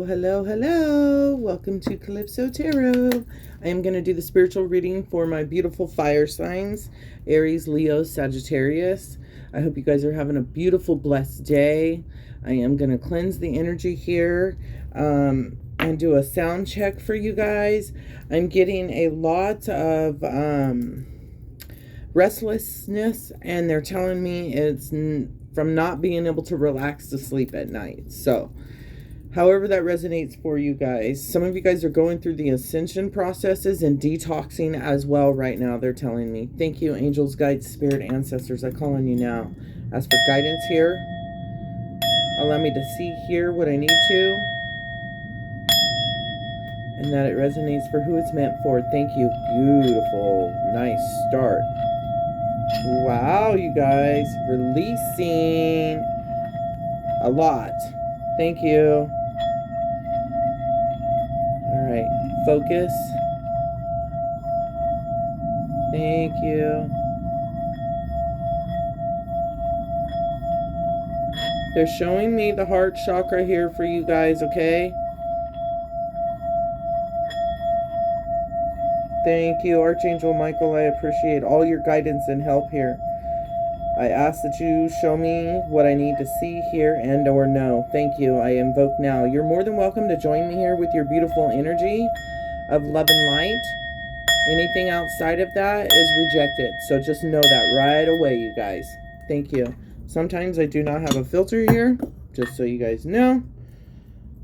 hello, hello. Welcome to Calypso Tarot. I am going to do the spiritual reading for my beautiful fire signs, Aries, Leo, Sagittarius. I hope you guys are having a beautiful, blessed day. I am going to cleanse the energy here and do a sound check for you guys. I'm getting a lot of restlessness, and they're telling me it's from not being able to relax to sleep at night. So however that resonates for you guys. Some of you guys are going through the ascension processes and detoxing as well right now, they're telling me. Thank you, angels, guides, spirit, ancestors. I call on you now. Ask for guidance here. Allow me to see, hear what I need to. And that it resonates for who it's meant for. Thank you. Beautiful. Nice start. Wow, you guys. Releasing a lot. Thank you. Alright, focus. Thank you. They're showing me the heart chakra here for you guys, okay? Thank you, Archangel Michael. I appreciate all your guidance and help here. I ask that you show me what I need to see, hear, and or know. Thank you. I invoke now. You're more than welcome to join me here with your beautiful energy of love and light. Anything outside of that is rejected. So just know that right away, you guys. Thank you. Sometimes I do not have a filter here, just so you guys know.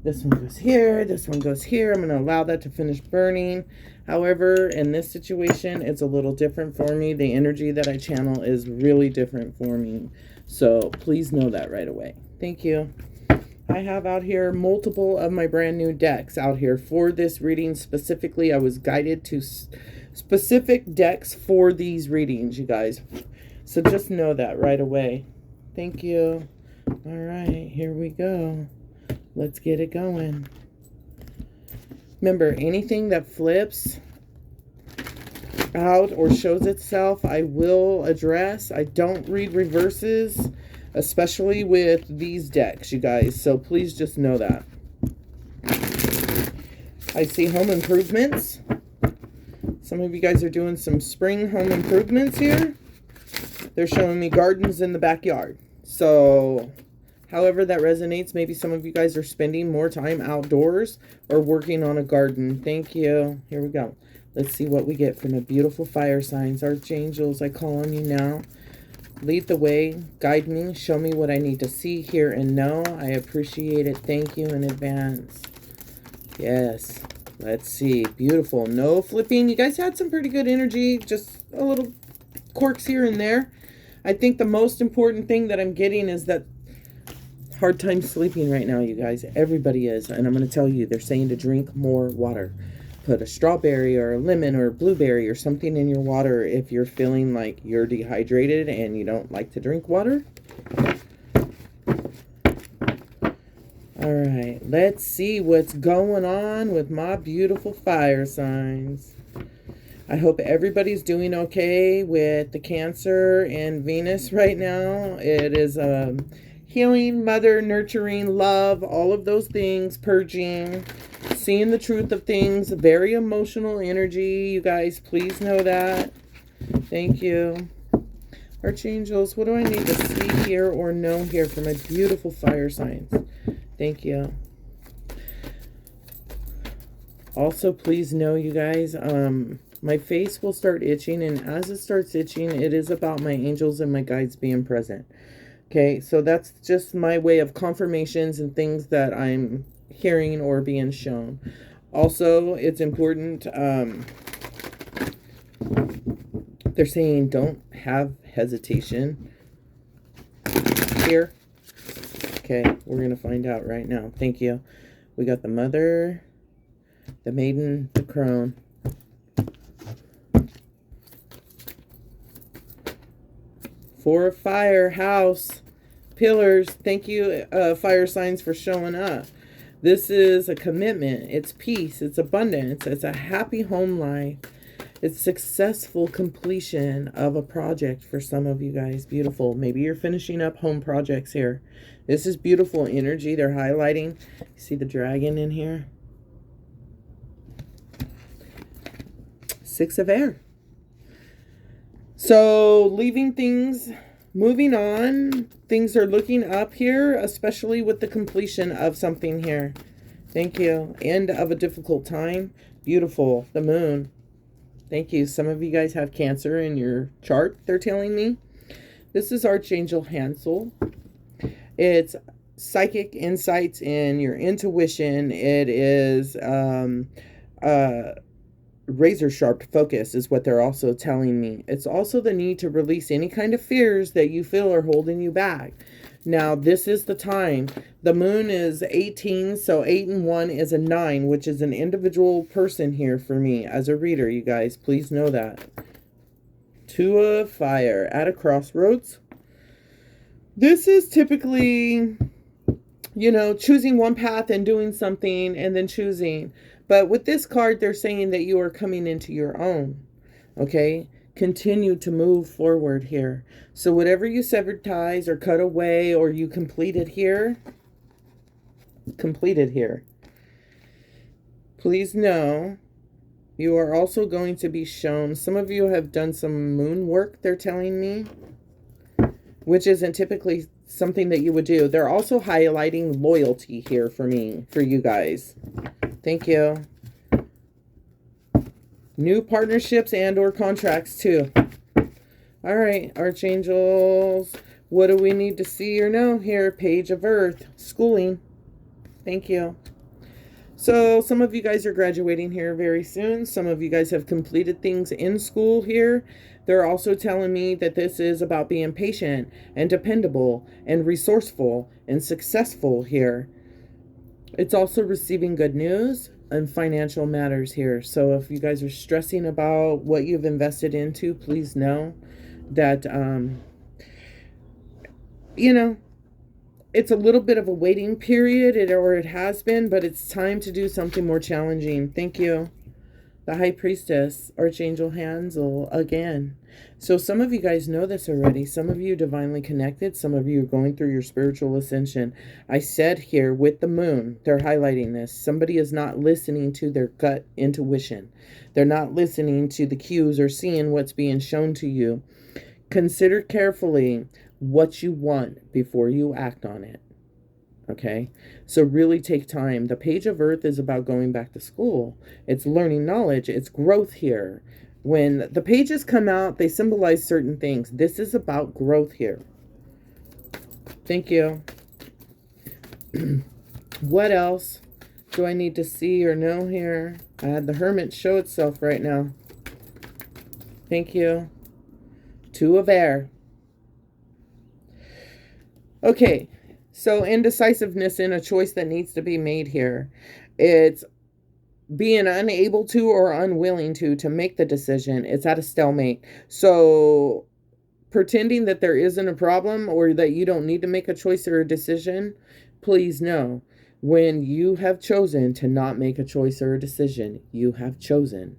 This one goes here. This one goes here. I'm going to allow that to finish burning. However, in this situation, it's a little different for me. The energy that I channel is really different for me. So please know that right away. Thank you. I have out here multiple of my brand new decks out here for this reading specifically. I was guided to specific decks for these readings, you guys. So just know that right away. Thank you. All right, here we go. Let's get it going. Remember, anything that flips out or shows itself, I will address. I don't read reverses, especially with these decks, you guys. So please just know that. I see home improvements. Some of you guys are doing some spring home improvements here. They're showing me gardens in the backyard. So however that resonates, maybe some of you guys are spending more time outdoors or working on a garden. Thank you. Here we go. Let's see what we get from the beautiful fire signs. Archangels, I call on you now. Lead the way. Guide me. Show me what I need to see, hear, and know. I appreciate it. Thank you in advance. Yes. Let's see. Beautiful. No flipping. You guys had some pretty good energy. Just a little quirks here and there. I think the most important thing that I'm getting is that hard time sleeping right now, you guys. Everybody is. And I'm going to tell you, they're saying to drink more water. Put a strawberry or a lemon or a blueberry or something in your water if you're feeling like you're dehydrated and you don't like to drink water. All right. Let's see what's going on with my beautiful fire signs. I hope everybody's doing okay with the Cancer and Venus right now. It is healing, mother, nurturing, love, all of those things, purging, seeing the truth of things, very emotional energy. You guys, please know that. Thank you. Archangels, what do I need to see here or know here for my beautiful fire signs? Thank you. Also, please know, you guys, my face will start itching, and as it starts itching, it is about my angels and my guides being present. Okay, so that's just my way of confirmations and things that I'm hearing or being shown. Also, it's important, they're saying don't have hesitation here. Okay, we're going to find out right now. Thank you. We got the mother, the maiden, the crone. Four of fire, house, pillars. Thank you, fire signs, for showing up. This is a commitment. It's peace. It's abundance. It's a happy home life. It's successful completion of a project for some of you guys. Beautiful. Maybe you're finishing up home projects here. This is beautiful energy they're highlighting. See the dragon in here? 6 of air. So leaving things, moving on. Things are looking up here, especially with the completion of something here. Thank you. End of a difficult time. Beautiful. The moon. Thank you. Some of you guys have Cancer in your chart, they're telling me. This is Archangel Hansel. It's psychic insights in your intuition. It is razor sharp focus is what they're also telling me. It's also the need to release any kind of fears that you feel are holding you back. Now, this is the time. The moon is 18, so 8 and 1 is a 9, which is an individual person here for me as a reader, you guys. Please know that. 2 of fire at a crossroads. This is typically, you know, choosing one path and doing something and then choosing. But with this card, they're saying that you are coming into your own. Okay? Continue to move forward here. So whatever you severed ties or cut away or you completed here, please know you are also going to be shown. Some of you have done some moon work, they're telling me, which isn't typically something that you would do. They're also highlighting loyalty here for me, for you guys. Thank you. New partnerships and or contracts too. All right, archangels. What do we need to see or know here? Page of Earth. Schooling. Thank you. So some of you guys are graduating here very soon. Some of you guys have completed things in school here. They're also telling me that this is about being patient and dependable and resourceful and successful here. It's also receiving good news and financial matters here. So if you guys are stressing about what you've invested into, please know that, you know, it's a little bit of a waiting period, or it has been, but it's time to do something more challenging. Thank you. The High Priestess, Archangel Hansel, again. So some of you guys know this already. Some of you divinely connected. Some of you are going through your spiritual ascension. I said here with the moon, they're highlighting this. Somebody is not listening to their gut intuition. They're not listening to the cues or seeing what's being shown to you. Consider carefully what you want before you act on it. Okay, so really take time. The Page of Earth is about going back to school. It's learning knowledge. It's growth here. When the pages come out, they symbolize certain things. This is about growth here. Thank you. What else do I need to see or know here? I had the Hermit show itself right now. Thank you. 2 of air. Okay. So indecisiveness in a choice that needs to be made here. It's being unable to or unwilling to make the decision. It's at a stalemate. So pretending that there isn't a problem or that you don't need to make a choice or a decision, please know, when you have chosen to not make a choice or a decision, you have chosen.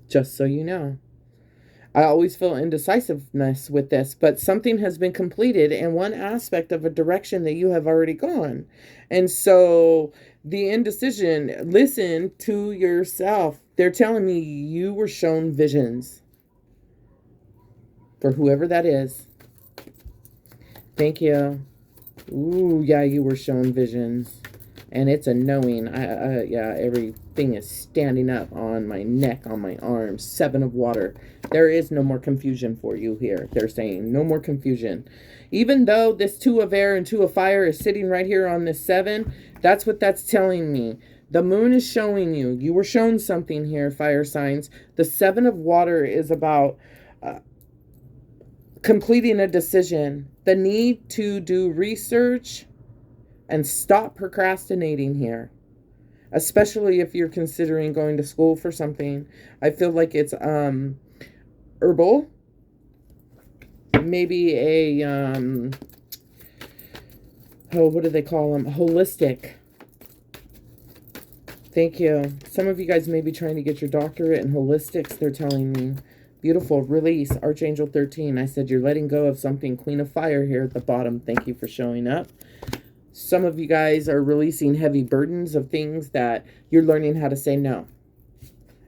Just so you know. I always feel indecisiveness with this, but something has been completed in one aspect of a direction that you have already gone. And so the indecision, listen to yourself. They're telling me you were shown visions. For whoever that is. Thank you. Ooh, yeah, you were shown visions. And it's a knowing. Yeah, everything is standing up on my neck, on my arms. 7 of water. There is no more confusion for you here. They're saying no more confusion. Even though this 2 of air and 2 of fire is sitting right here on this 7, that's what that's telling me. The moon is showing you. You were shown something here, fire signs. The 7 of water is about completing a decision. The need to do research and stop procrastinating here, especially if you're considering going to school for something. I feel like it's herbal, maybe a what do they call them? Holistic Thank you. Some of you guys may be trying to get your doctorate in holistics, they're telling me. Beautiful. Release. Archangel 13. I said you're letting go of something. Queen of Fire here at the bottom. Thank you for showing up. Some of you guys are releasing heavy burdens of things that you're learning how to say no.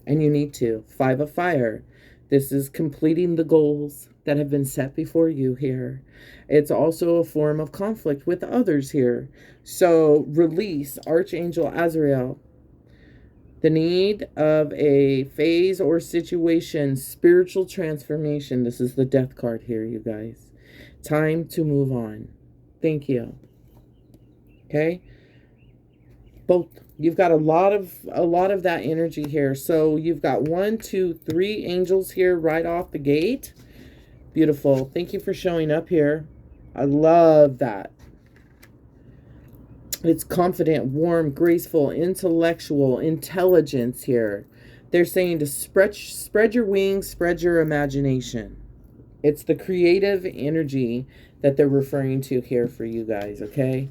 And you need to. 5 of Fire. This is completing the goals that have been set before you here. It's also a form of conflict with others here. So release. Archangel Azrael. The need of a phase or situation, spiritual transformation. This is the Death card here, you guys. Time to move on. Thank you. Okay? Both. You've got a lot of that energy here. So you've got 1, 2, 3 angels here right off the gate. Beautiful. Thank you for showing up here. I love that. It's confident, warm, graceful, intellectual, intelligence here. They're saying to spread your wings, spread your imagination. It's the creative energy that they're referring to here for you guys, okay?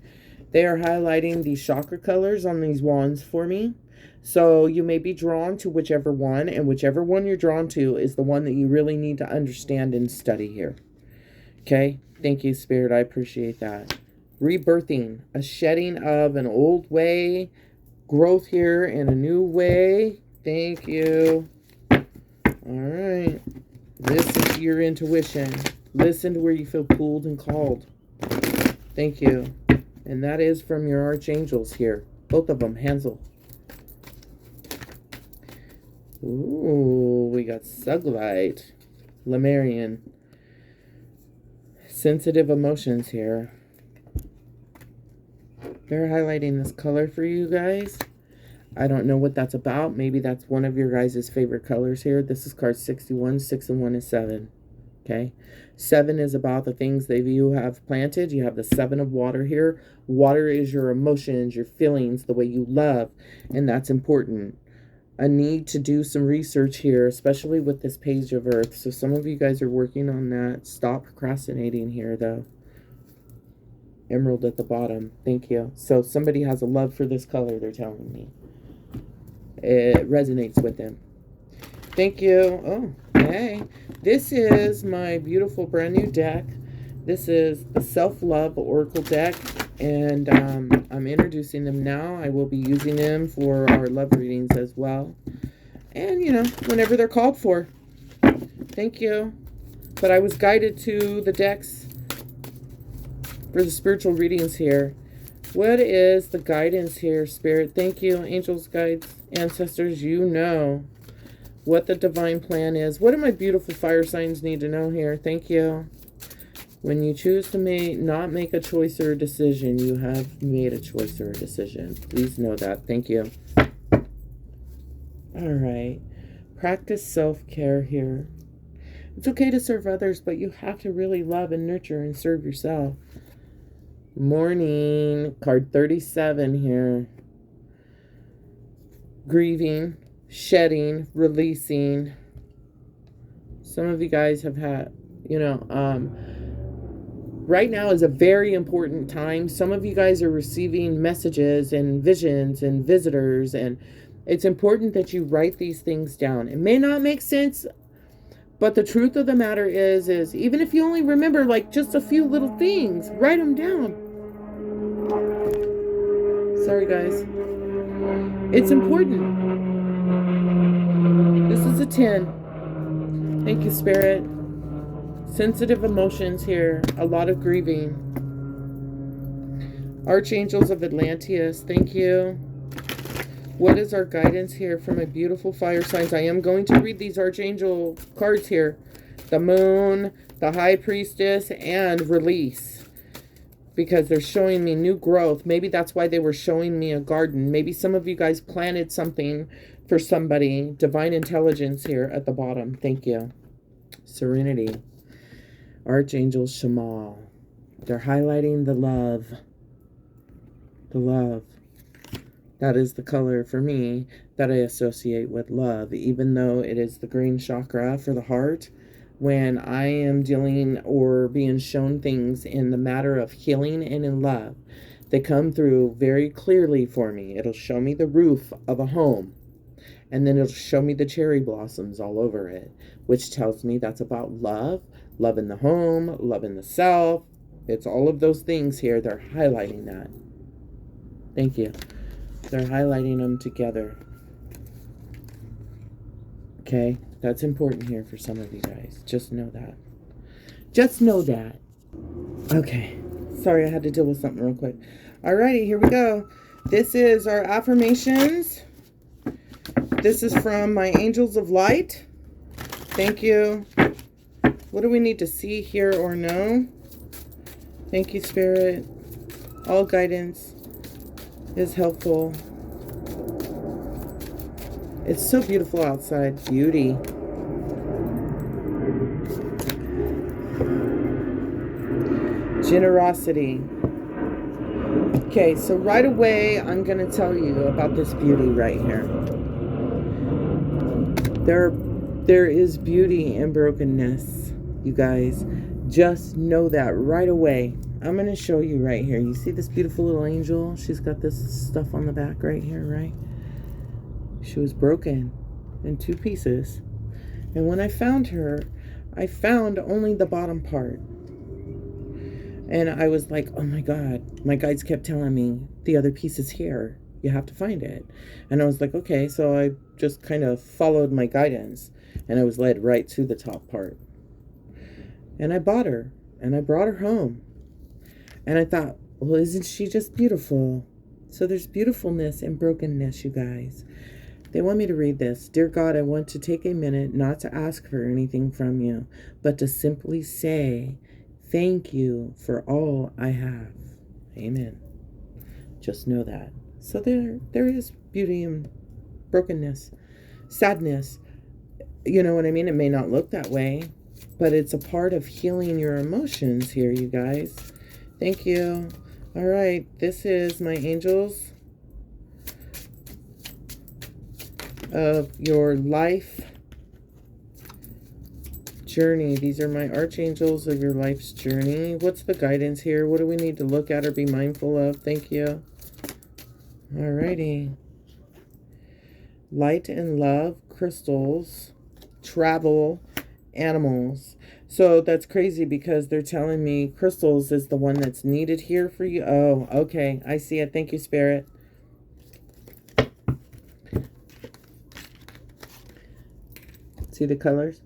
They are highlighting the chakra colors on these wands for me. So you may be drawn to whichever one, and whichever one you're drawn to is the one that you really need to understand and study here. Okay? Thank you, Spirit. I appreciate that. Rebirthing, a shedding of an old way, growth here in a new way. Thank you. All right. Listen to your intuition. Listen to where you feel pulled and called. Thank you. And that is from your archangels here. Both of them, Hansel. Ooh, we got Suglite. Lemurian. Sensitive emotions here. They're highlighting this color for you guys. I don't know what that's about. Maybe that's one of your guys' favorite colors here. This is card 61. 6 and 1 is 7. Okay. 7 is about the things that you have planted. You have the 7 of water here. Water is your emotions, your feelings, the way you love. And that's important. A need to do some research here, especially with this Page of Earth. So some of you guys are working on that. Stop procrastinating here, though. Emerald at the bottom. Thank you. So somebody has a love for this color, they're telling me. It resonates with them. Thank you. Oh, hey. This is my beautiful brand new deck. This is the Self-Love Oracle deck. And I'm introducing them now. I will be using them for our love readings as well. And, you know, whenever they're called for. Thank you. But I was guided to the decks for the spiritual readings here. What is the guidance here, Spirit? Thank you, angels, guides, ancestors. You know what the divine plan is. What do my beautiful fire signs need to know here? Thank you. When you choose to not make a choice or a decision, you have made a choice or a decision. Please know that. Thank you. All right. Practice self-care here. It's okay to serve others, but you have to really love and nurture and serve yourself. Morning, card 37 here. Grieving, shedding, releasing. Some of you guys have had, you know, right now is a very important time. Some of you guys are receiving messages and visions and visitors, and it's important that you write these things down. It may not make sense, but the truth of the matter is even if you only remember like just a few little things, write them down. Sorry, guys. It's important. This is a 10. Thank you, Spirit. Sensitive emotions here. A lot of grieving. Archangels of Atlanteus. Thank you. What is our guidance here for my beautiful fire signs? I am going to read these archangel cards here. The Moon, the High Priestess, and Release. Because they're showing me new growth. Maybe that's why they were showing me a garden. Maybe some of you guys planted something for somebody. Divine intelligence here at the bottom. Thank you. Serenity. Archangel Shamal. They're highlighting the love. The love. That is the color for me that I associate with love, even though it is the green chakra for the heart. When I am dealing or being shown things in the matter of healing and in love, They come through very clearly for me. It'll show me the roof of a home, and then it'll show me the cherry blossoms all over it, which tells me that's about love, love in the home, love in the self. It's all of those things here. They're highlighting that. Thank you. They're highlighting them together. Okay, that's important here for some of you guys. Just know that. Just know that. Okay. Sorry, I had to deal with something real quick. Alrighty, here we go. This is our affirmations. This is from my Angels of Light. Thank you. What do we need to see, hear, or know? Thank you, Spirit. All guidance is helpful. It's so beautiful outside. Beauty. Generosity. Okay, so right away, I'm going to tell you about this beauty right here. There is beauty in brokenness, you guys. Just know that right away. I'm going to show you right here. You see this beautiful little angel? She's got this stuff on the back right here, right? She was broken in 2 pieces. And when I found her, I found only the bottom part. And I was like, oh my God. My guides kept telling me, the other piece is here. You have to find it. And I was like, okay. So I just kind of followed my guidance. And I was led right to the top part. And I bought her. And I brought her home. And I thought, well, isn't she just beautiful? So there's beautifulness in brokenness, you guys. They want me to read this. Dear God, I want to take a minute not to ask for anything from you, but to simply say thank you for all I have. Amen. Just know that. So there is beauty in brokenness, sadness. You know what I mean? It may not look that way, but it's a part of healing your emotions here, you guys. Thank you. All right. This is my angels of your life journey. These are my archangels of your life's journey. What's the guidance here? What do we need to look at or be mindful of? Thank you. Alrighty. Light and love, crystals, travel, animals. So that's crazy because they're telling me crystals is the one that's needed here for you. Oh, okay. I see it. Thank you, Spirit. See the colors?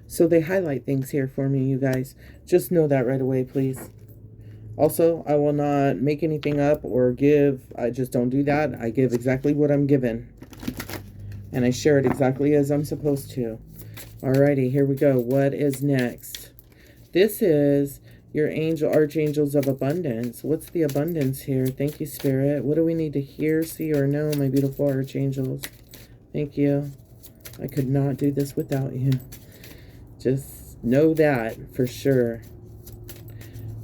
So they highlight things here for me, you guys. Just know that right away, please. Also, I will not make anything up or give. I just don't do that. I give exactly what I'm given. And I share it exactly as I'm supposed to. Alrighty, here we go. What is next? This is your archangels of abundance. What's the abundance here? Thank you, Spirit. What do we need to hear, see, or know, my beautiful archangels? Thank you. I could not do this without you. Just know that for sure.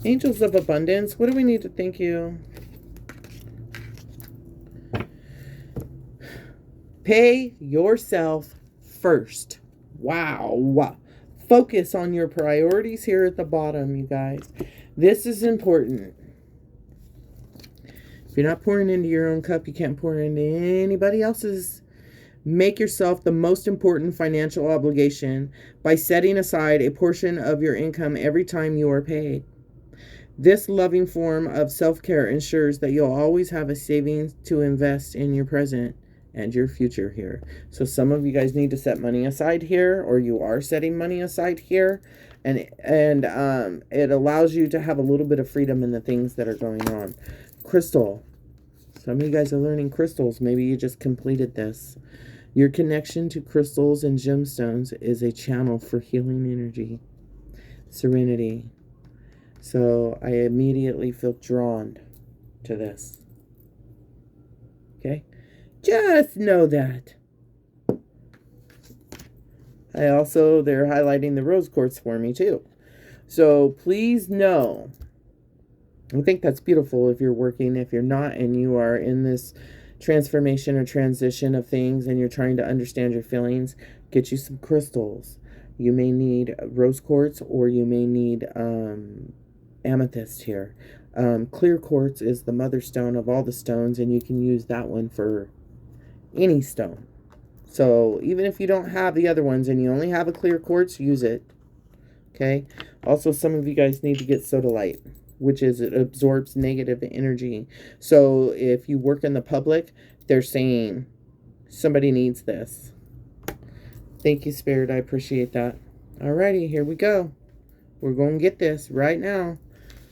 Angels of abundance, what do we need to thank you? Pay yourself first. Wow. Focus on your priorities here at the bottom, you guys. This is important. If you're not pouring into your own cup, you can't pour into anybody else's. Make yourself the most important financial obligation by setting aside a portion of your income every time you are paid. This loving form of self-care ensures that you'll always have a savings to invest in your present and your future here. So some of you guys need to set money aside here, or you are setting money aside here, and it allows you to have a little bit of freedom in the things that are going on. Crystal. Some of you guys are learning crystals. Maybe you just completed this. Your connection to crystals and gemstones is a channel for healing energy, serenity. So I immediately feel drawn to this. Okay? Just know that. They're highlighting the rose quartz for me too. So please know, I think that's beautiful if you're working. If you're not and you are in this transformation or transition of things and you're trying to understand your feelings, get you some crystals. You may need rose quartz or you may need amethyst here. Clear quartz is the mother stone of all the stones, and you can use that one for any stone. So even if you don't have the other ones and you only have a clear quartz, use it. Okay. Also, some of you guys need to get sodalite, which is it absorbs negative energy. So if you work in the public, they're saying somebody needs this. Thank you, Spirit. I appreciate that. Alrighty, here we go. We're going to get this right now.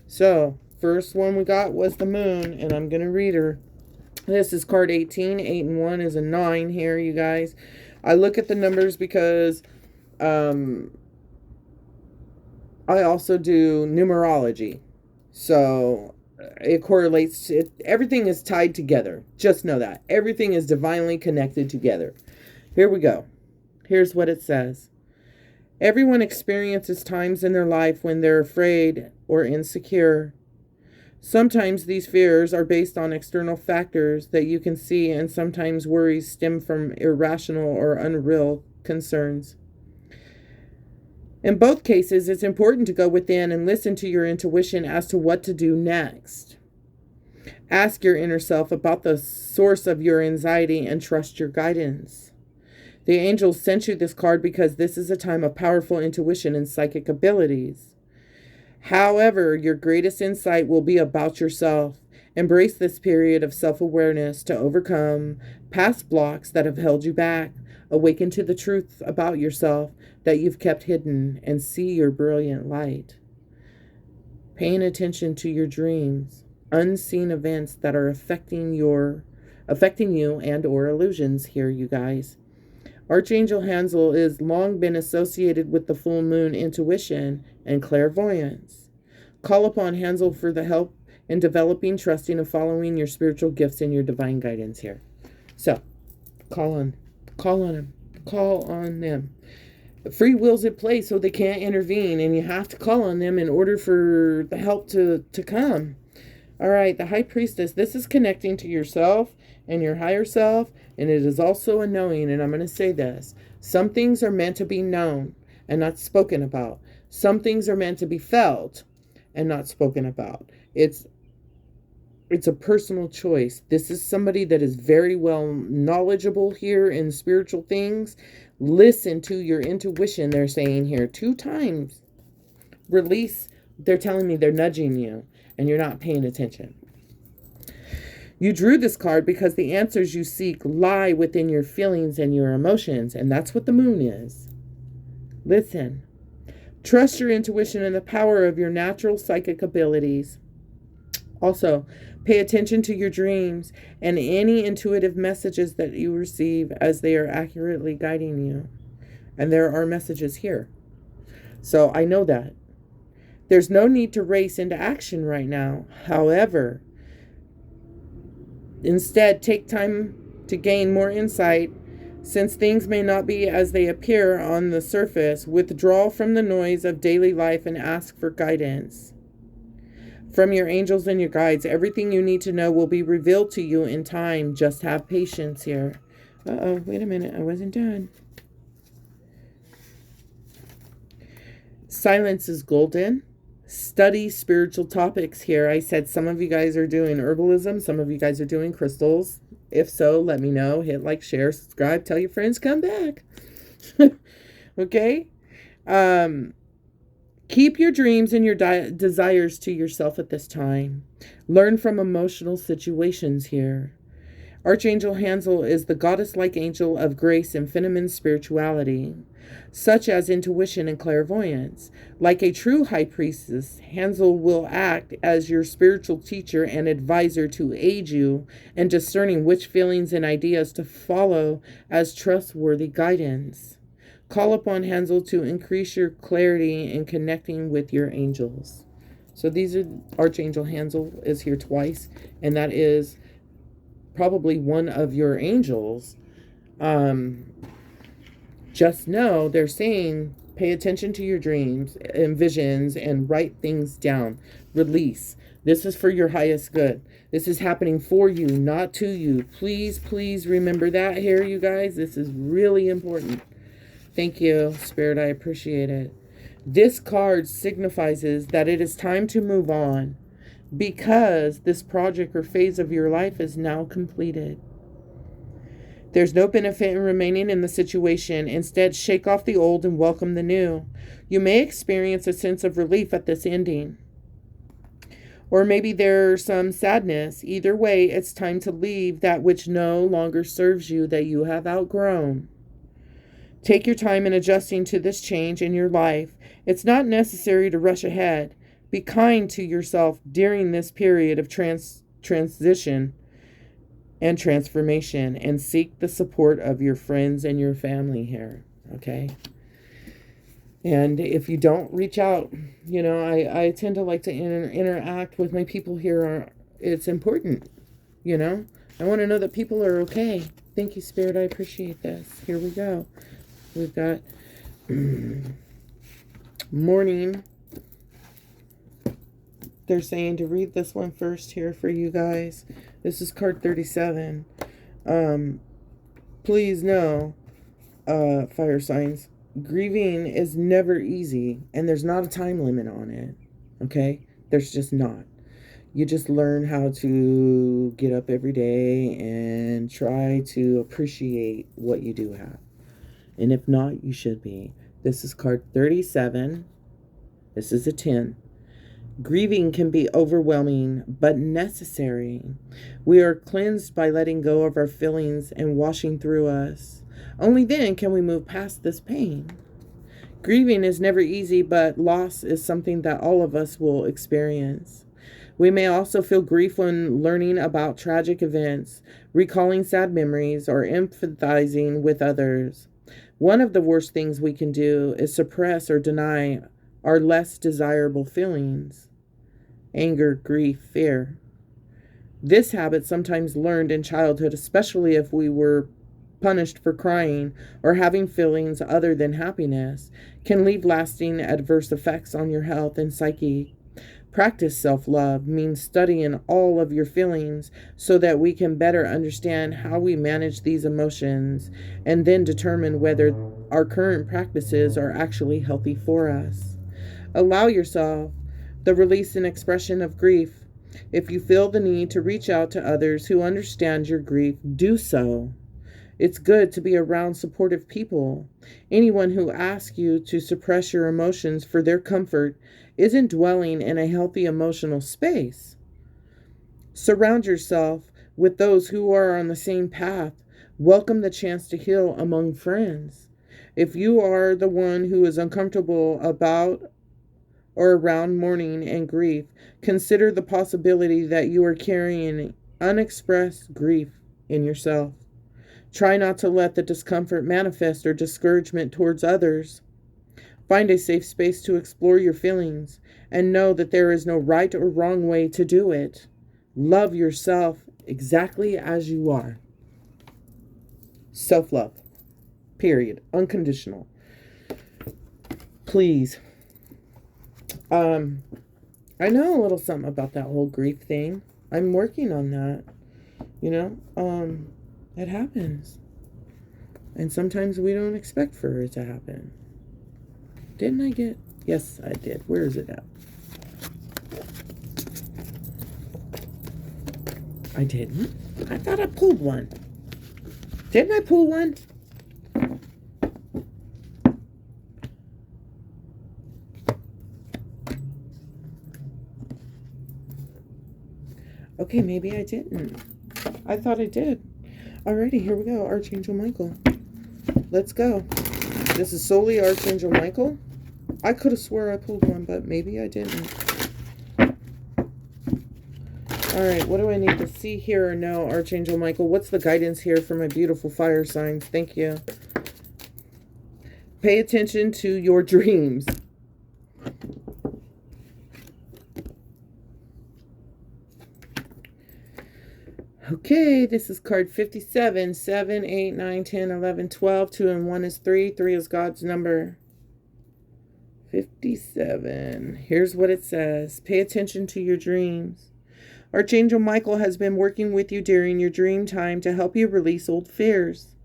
So, first one we got was the moon, and I'm going to read her. This is card 18. 8 and 1 is a 9 here, you guys. I look at the numbers because I also do numerology. So, it correlates to everything is tied together. Just know that. Everything is divinely connected together. Here we go. Here's what it says. Everyone experiences times in their life when they're afraid or insecure. Sometimes these fears are based on external factors that you can see, and sometimes worries stem from irrational or unreal concerns. In both cases, it's important to go within and listen to your intuition as to what to do next. Ask your inner self about the source of your anxiety and trust your guidance. The angels sent you this card because this is a time of powerful intuition and psychic abilities. However, your greatest insight will be about yourself. Embrace this period of self-awareness to overcome past blocks that have held you back. Awaken to the truth about yourself that you've kept hidden and see your brilliant light. Paying attention to your dreams, unseen events that are affecting you and or illusions here, you guys. Archangel Hansel has long been associated with the full moon intuition and clairvoyance. Call upon Hansel for the help in developing, trusting, and following your spiritual gifts and your divine guidance here. So, call on them. Free will's at play, so they can't intervene, and you have to call on them in order for the help to come. All right, the High Priestess, this is connecting to yourself and your higher self, and it is also a knowing, and I'm going to say this. Some things are meant to be known and not spoken about. Some things are meant to be felt and not spoken about. It's a personal choice. This is somebody that is very well knowledgeable here in spiritual things. Listen to your intuition, they're saying here 2 times. Release, they're telling me they're nudging you, and you're not paying attention. You drew this card because the answers you seek lie within your feelings and your emotions, and that's what the moon is. Listen. Trust your intuition and the power of your natural psychic abilities. Also, pay attention to your dreams and any intuitive messages that you receive as they are accurately guiding you. And there are messages here. So I know that. There's no need to race into action right now. However, instead, take time to gain more insight. Since things may not be as they appear on the surface, withdraw from the noise of daily life and ask for guidance. From your angels and your guides, everything you need to know will be revealed to you in time. Just have patience here. Wait a minute. I wasn't done. Silence is golden. Study spiritual topics here. I said some of you guys are doing herbalism. Some of you guys are doing crystals. If so, let me know. Hit like, share, subscribe. Tell your friends, come back. Okay? Keep your dreams and your desires to yourself at this time. Learn from emotional situations here. Archangel Hansel is the goddess-like angel of grace and feminine spirituality, such as intuition and clairvoyance. Like a true high priestess, Hansel will act as your spiritual teacher and advisor to aid you in discerning which feelings and ideas to follow as trustworthy guidance. Call upon Hansel to increase your clarity in connecting with your angels. So these are Archangel Hansel is here twice, and that is probably one of your angels. Just know they're saying pay attention to your dreams and visions and write things down. Release. This is for your highest good. This is happening for you, not to you. Please, please remember that here, you guys. This is really important. Thank you, Spirit. I appreciate it. This card signifies that it is time to move on. because this project or phase of your life is now completed. There's no benefit in remaining in the situation. Instead, shake off the old and welcome the new. You may experience a sense of relief at this ending. Or maybe there's some sadness. Either way, it's time to leave that which no longer serves you, that you have outgrown. Take your time in adjusting to this change in your life. It's not necessary to rush ahead. Be kind to yourself during this period of transition and transformation, and seek the support of your friends and your family here, okay? And if you don't reach out, I tend to like to interact with my people here. It's important, I want to know that people are okay. Thank you, Spirit. I appreciate this. Here we go. We've got morning. They're saying to read this one first here for you guys. This is card 37. Please know, fire signs, grieving is never easy, and there's not a time limit on it, okay? There's just not. You just learn how to get up every day and try to appreciate what you do have. And if not, you should be. This is card 37. This is a 10. Grieving can be overwhelming, but necessary. We are cleansed by letting go of our feelings and washing through us. Only then can we move past this pain. Grieving is never easy, but loss is something that all of us will experience. We may also feel grief when learning about tragic events, recalling sad memories, or empathizing with others. One of the worst things we can do is suppress or deny our less desirable feelings: anger, grief, fear. This habit, sometimes learned in childhood, especially if we were punished for crying or having feelings other than happiness, can leave lasting adverse effects on your health and psyche. Practice self-love means studying all of your feelings so that we can better understand how we manage these emotions and then determine whether our current practices are actually healthy for us. Allow yourself the release and expression of grief. If you feel the need to reach out to others who understand your grief, do so. It's good to be around supportive people. Anyone who asks you to suppress your emotions for their comfort isn't dwelling in a healthy emotional space. Surround yourself with those who are on the same path. Welcome the chance to heal among friends. If you are the one who is uncomfortable about or around mourning and grief, consider the possibility that you are carrying unexpressed grief in yourself. Try not to let the discomfort manifest or discouragement towards others. Find a safe space to explore your feelings and know that there is no right or wrong way to do it. Love yourself exactly as you are. Self-love. Period. Unconditional. Please. I know a little something about that whole grief thing. I'm working on that. It happens. And sometimes we don't expect for it to happen. Didn't I get... Yes, I did. Where is it at? I didn't. I thought I pulled one. Didn't I pull one? Okay, maybe I didn't. I thought I did. Alrighty, here we go. Archangel Michael. Let's go. This is solely Archangel Michael. I could have swore I pulled one, but maybe I didn't. Alright, what do I need to see, hear, or know, Archangel Michael? What's the guidance here for my beautiful fire signs? Thank you. Pay attention to your dreams. Okay, this is card 57. 7, 8, 9, 10, 11, 12. 2 and 1 is 3. 3 is God's number. 57. Here's what it says. Pay attention to your dreams. Archangel Michael has been working with you during your dream time to help you release old fears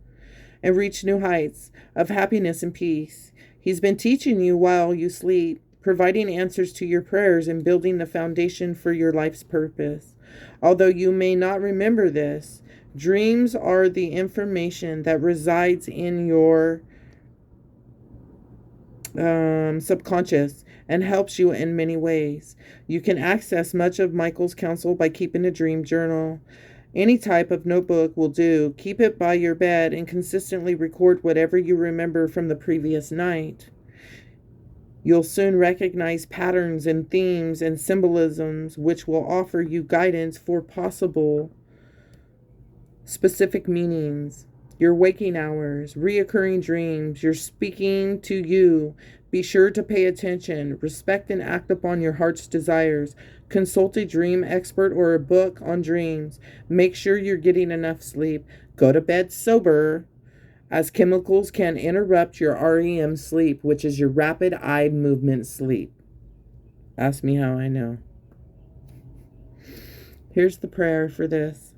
and reach new heights of happiness and peace. He's been teaching you while you sleep providing answers to your prayers and building the foundation for your life's purpose. Although you may not remember this, dreams are the information that resides in your subconscious and helps you in many ways. You can access much of Michael's counsel by keeping a dream journal. Any type of notebook will do. Keep it by your bed and consistently record whatever you remember from the previous night. You'll soon recognize patterns and themes and symbolisms which will offer you guidance for possible specific meanings. Your waking hours, reoccurring dreams, you're speaking to you. Be sure to pay attention, respect and act upon your heart's desires. Consult a dream expert or a book on dreams. Make sure you're getting enough sleep. Go to bed sober, as chemicals can interrupt your REM sleep, which is your rapid eye movement sleep. Ask me how I know. Here's the prayer for this.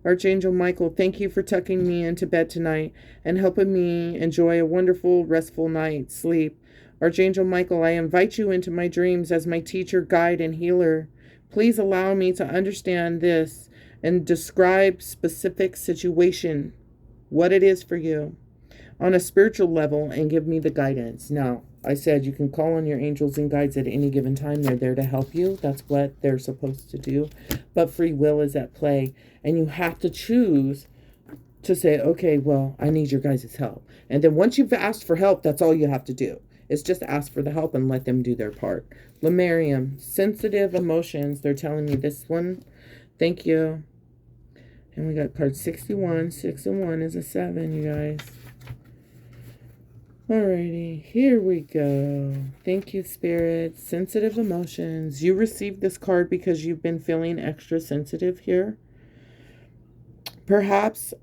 Archangel Michael, thank you for tucking me into bed tonight and helping me enjoy a wonderful, restful night's sleep. Archangel Michael, I invite you into my dreams as my teacher, guide, and healer. Please allow me to understand this and describe specific situation, what it is for you, on a spiritual level, and give me the guidance. Now, I said you can call on your angels and guides at any given time. They're there to help you. That's what they're supposed to do. But free will is at play. And you have to choose to say, okay, well, I need your guys' help. And then once you've asked for help, that's all you have to do. Is just ask for the help and let them do their part. Lemurium, sensitive emotions. They're telling me this one. Thank you. And we got card 61. 6 and 1 is a 7, you guys. Alrighty, here we go. Thank you, Spirit. Sensitive emotions. You received this card because you've been feeling extra sensitive here. Perhaps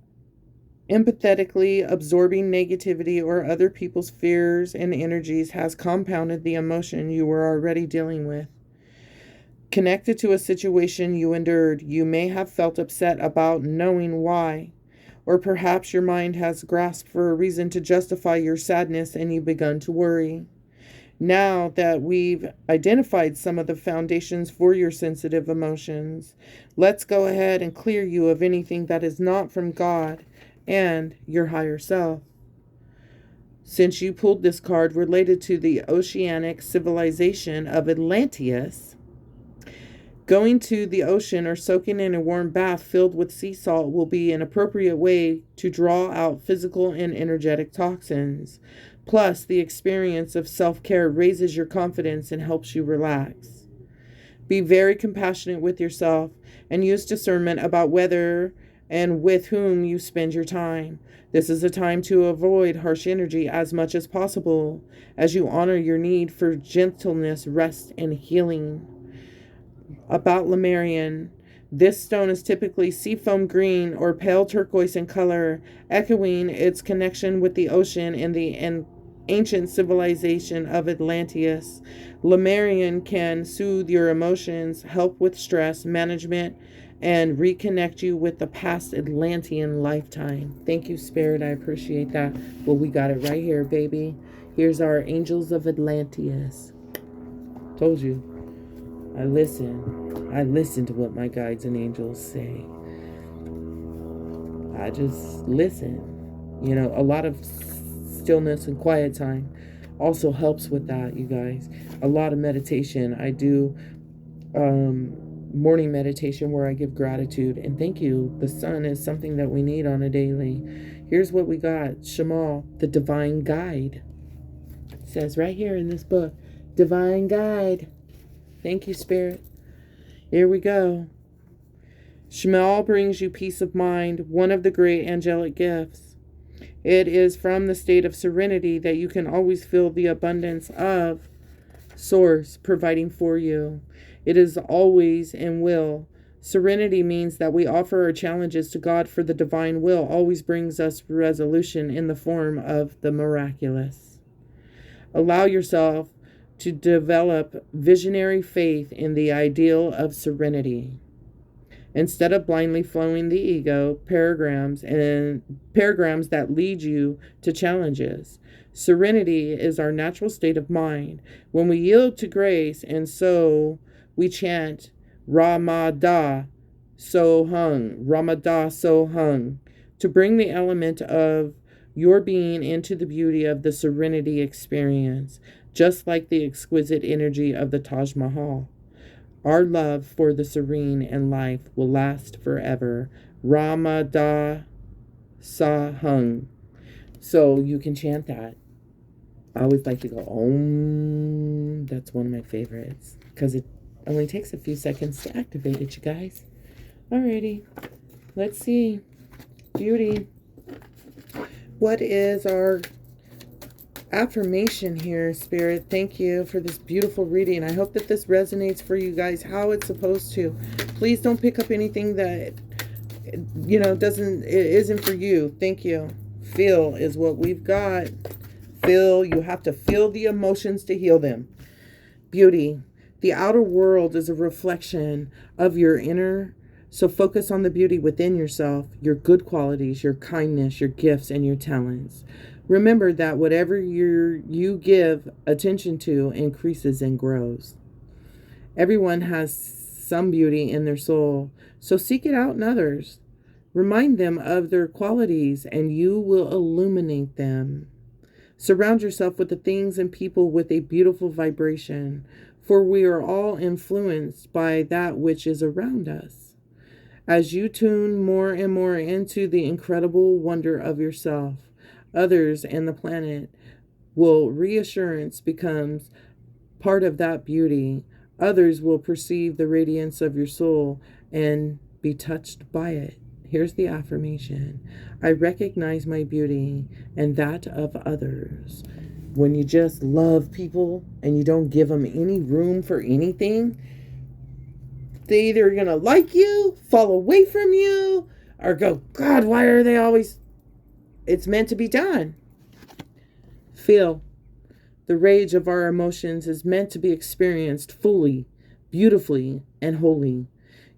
empathetically absorbing negativity or other people's fears and energies has compounded the emotion you were already dealing with. Connected to a situation you endured, you may have felt upset about knowing why. Or perhaps your mind has grasped for a reason to justify your sadness and you've begun to worry. Now that we've identified some of the foundations for your sensitive emotions, let's go ahead and clear you of anything that is not from God and your higher self. Since you pulled this card related to the oceanic civilization of Atlantis, going to the ocean or soaking in a warm bath filled with sea salt will be an appropriate way to draw out physical and energetic toxins. Plus, the experience of self-care raises your confidence and helps you relax. Be very compassionate with yourself and use discernment about whether and with whom you spend your time. This is a time to avoid harsh energy as much as possible as you honor your need for gentleness, rest, and healing. About Lemurian, this stone is typically seafoam green or pale turquoise in color, echoing its connection with the ocean and the ancient civilization of Atlantis. Lemurian can soothe your emotions, help with stress management, and reconnect you with the past Atlantean lifetime. Thank you, Spirit. I appreciate that. Well, we got it right here, baby. Here's our Angels of Atlantis. Told you. I listen to what my guides and angels say. I just listen. You know, a lot of stillness and quiet time also helps with that, you guys. A lot of meditation. I do morning meditation where I give gratitude and thank you. The sun is something that we need on a daily. Here's what we got. Shamal, the divine guide. It says right here in this book, divine guide. Thank you, Spirit. Here we go. Shmuel brings you peace of mind, one of the great angelic gifts. It is from the state of serenity that you can always feel the abundance of Source providing for you. It is always and will. Serenity means that we offer our challenges to God, for the divine will always brings us resolution in the form of the miraculous. Allow yourself to develop visionary faith in the ideal of serenity. Instead of blindly following the ego, paragrams that lead you to challenges. Serenity is our natural state of mind. When we yield to grace, and so we chant Ramada Sohung, Ramada Sohung, to bring the element of your being into the beauty of the serenity experience, just like the exquisite energy of the Taj Mahal. Our love for the serene and life will last forever. Ramada Sahung. So you can chant that. I always like to go Om. That's one of my favorites because it only takes a few seconds to activate it, you guys. Alrighty. Let's see. Beauty. What is our affirmation here, Spirit? Thank you for this beautiful reading. I hope that this resonates for you guys how it's supposed to. Please don't pick up anything that isn't for you. Thank you. Feel is what we've got. Feel. You have to feel the emotions to heal them. Beauty. The outer world is a reflection of your inner. So focus on the beauty within yourself, your good qualities, your kindness, your gifts, and your talents. Remember that whatever you give attention to increases and grows. Everyone has some beauty in their soul, so seek it out in others. Remind them of their qualities, and you will illuminate them. Surround yourself with the things and people with a beautiful vibration, for we are all influenced by that which is around us. As you tune more and more into the incredible wonder of yourself, others, and the planet, reassurance becomes part of that beauty. Others will perceive the radiance of your soul and be touched by it. Here's the affirmation. I recognize my beauty and that of others. When you just love people and you don't give them any room for anything, they're either going to like you, fall away from you, or go, God, why are they always... It's meant to be done. Feel. The rage of our emotions is meant to be experienced fully, beautifully, and wholly.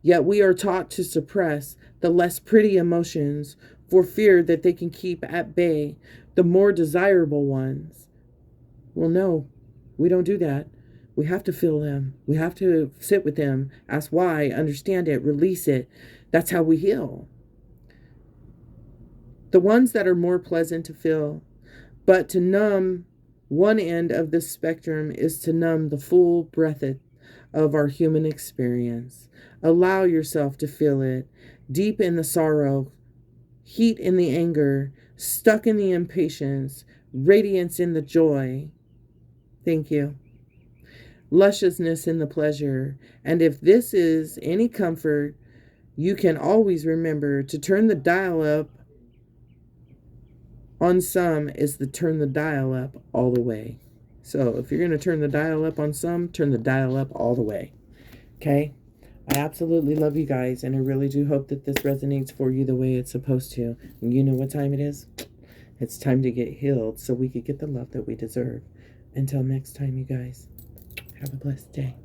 Yet we are taught to suppress the less pretty emotions for fear that they can keep at bay the more desirable ones. Well, no, we don't do that. We have to feel them. We have to sit with them, ask why, understand it, release it. That's how we heal. The ones that are more pleasant to feel. But to numb one end of the spectrum is to numb the full breadth of our human experience. Allow yourself to feel it. Deep in the sorrow, heat in the anger, stuck in the impatience, radiance in the joy. Thank you. Lusciousness in the pleasure. And if this is any comfort, you can always remember to turn the dial up on some is to turn the dial up all the way. So if you're going to turn the dial up on some, turn the dial up all the way. Okay? I absolutely love you guys, and I really do hope that this resonates for you the way it's supposed to. And you know what time it is? It's time to get healed so we could get the love that we deserve. Until next time, you guys, have a blessed day.